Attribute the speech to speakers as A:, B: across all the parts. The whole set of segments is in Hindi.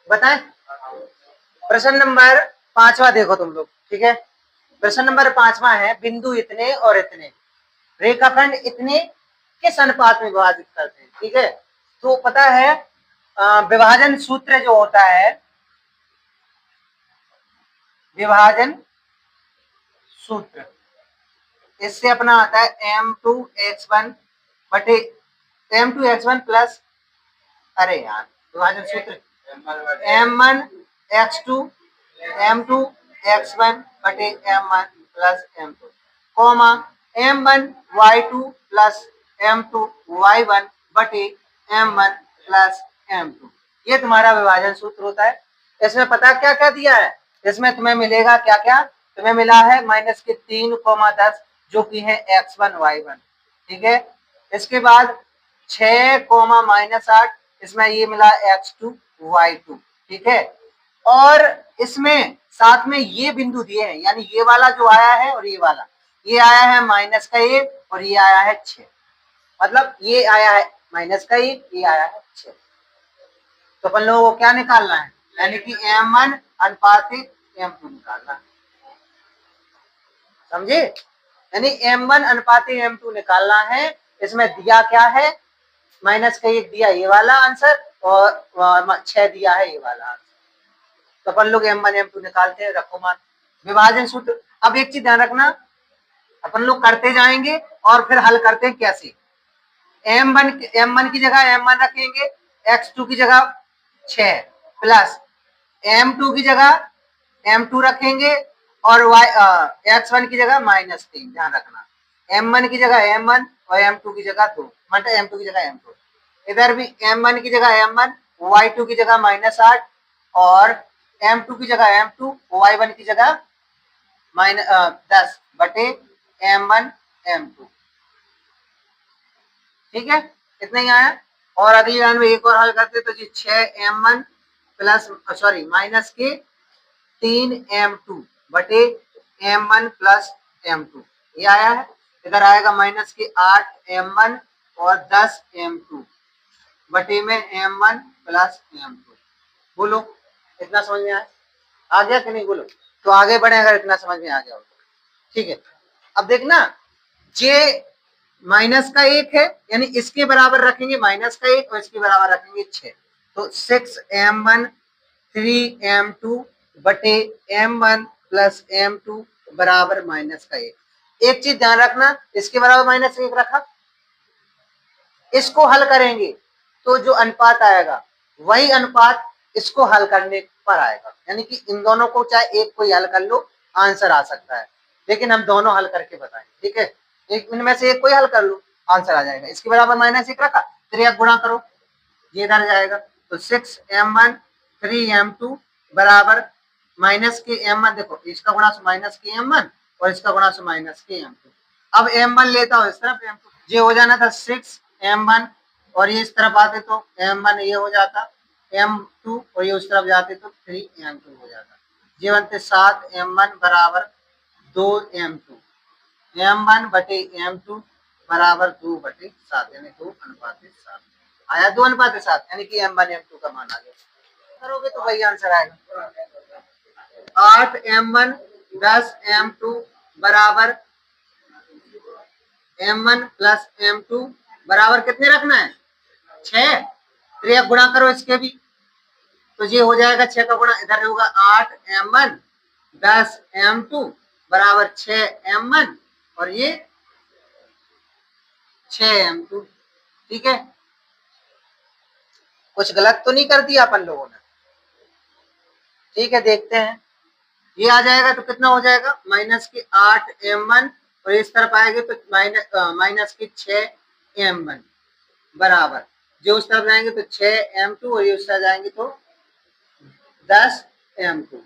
A: बताएं। प्रश्न नंबर 5वां देखो तुम लोग, ठीक है। प्रश्न नंबर 5वां है, बिंदु इतने और इतने रेखाखंड इतने किस अनुपात में विभाजित करते हैं, ठीक है। तो पता है विभाजन सूत्र जो होता है, विभाजन सूत्र, इससे अपना आता है m2x1 बटे m2x1 प्लस, अरे यार विभाजन सूत्र m1x2 m2x1 बटे m1 plus m2 comma m1y2 plus m2y1 बटे m1 प्लस m2। ये तुम्हारा विभाजन सूत्र होता है। इसमें पता क्या क्या दिया है, इसमें तुम्हें मिलेगा क्या क्या, तुम्हें मिला है -3,10 जो कि है x1 y1, ठीक है। इसके बाद 6,-8 इसमें ये मिला x2 y2, ठीक है। और इसमें साथ में ये बिंदु दिए हैं, यानी ये वाला जो आया है और ये वाला, ये आया है -1 और ये आया है 6, मतलब ये आया है -1, ये आया है 6। तो अपन लोगों को क्या निकालना है, यानी कि m1 अनुपातिक m2 निकालना है, समझे। यानी m1 अनुपातिक m2 निकालना है। इसमें दिया क्या है, -1 दिया ये वाला आंसर और 6 दिया है ये वाला आंसर। तो अपन लोग m1 m2 निकालते हैं, रखो मान विभाजन सूत्र। अब एक चीज ध्यान रखना, अपन लोग करते जाएंगे और फिर हल करते हैं कैसे। m1 की जगह m1 रखेंगे, x2 की जगह 6 प्लस m2 की जगह m2 रखेंगे और x1 की जगह -3। ध्यान रखना m1 की जगह m1 और m2 की जगह 2, मतलब m2 की जगह m2। इधर भी m1 की जगह m1, y2 की जगह -8 और m2 की जगह m2, y1 की जगह -10 बटे m1 m2, ठीक है। इतना ही आया। और अगली लाइन में एक और हल करते तो जी 6m1 प्लस -3m2 बटे m1 प्लस m2, ये आया है। इधर आएगा -8m1 और 10m2 बटे में m1 प्लस m2। बोलो इतना समझ में आया, आ गया कि नहीं, बोलो। तो आगे बढ़े अगर इतना समझ में आ गया हो तो, ठीक है। अब देखना जे -1 है, यानी इसके बराबर रखेंगे -1 और इसके बराबर रखेंगे 6, तो 6m1 3m2 बटे m1 प्लस m2 बराबर -1। एक चीज ध्यान रखना, इसके बराबर -1 रखा, इसको हल करेंगे तो जो अनुपात आएगा वही अनुपात इसको हल करने पर आएगा, यानी कि इन दोनों को चाहे एक को हल कर लो आंसर आ सकता है, लेकिन हम दोनों हल करके बताएंगे, ठीक है। एक इनमें से एक कोई हल कर लो आंसर आ जाएगा। इसके बराबर -1 रखा, 3 गुणा करो, ये इधर जाएगा, तो 6m1 3m2 बराबर -m1, देखो इसका गुणा से -m1 और इसका गुणा से -m2। अब m1 लेता हूं इस तरफ, m2 ये हो जाना था 6m1 और ये इस तरफ आते तो m1 ये हो जाता m2 और ये उस तरफ जाते तो 3m2 हो जाता। ये बनते 7m1 बराबर 2m2, m1 बटे m2 बराबर 2/7, यानी 2:7 आया, 2:7, यानी कि m1 m2 का मान आ गया। करोगे तो वही आंसर आएगा। 8m1 10m2 बराबर m1 प्लस m2 बराबर कितने रखना है, 6। तो गुणा करो इसके भी, तो ये हो जाएगा 6 का गुणा, इधर होगा 8m1 10m2 बराबर 6m1 और ये 6m2, ठीक है। कुछ गलत तो नहीं कर दिया अपन लोगों ने, ठीक है। देखते हैं ये आ जाएगा तो कितना हो जाएगा, -8m1 और इस तरफ आएंगे तो -6m1 बराबर, जो उस तरफ जाएंगे तो 6m2 और ये उस तरफ जाएंगे तो 10m2,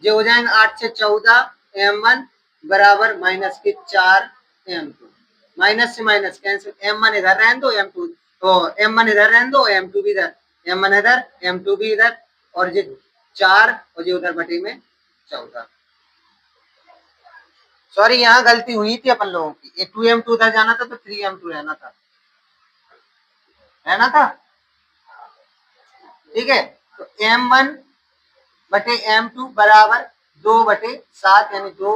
A: जो हो जाएंगे 8 से 14m1 बराबर -4m2, माइनस से माइनस कैंसिल, m1 इधर रहने दो, m2 तो m1 इधर रहने दो, m2 भी इधर, m1 इधर m2 भी इधर, और ये 4 और ये उधर बटे में 14। सॉरी यहाँ गलती हुई थी अपन लोगों की, ये 2m2 उधर जाना था तो 3m2 रहना था, ठीक है। तो M1 बटे M2 बराबर 2/7 यानी 2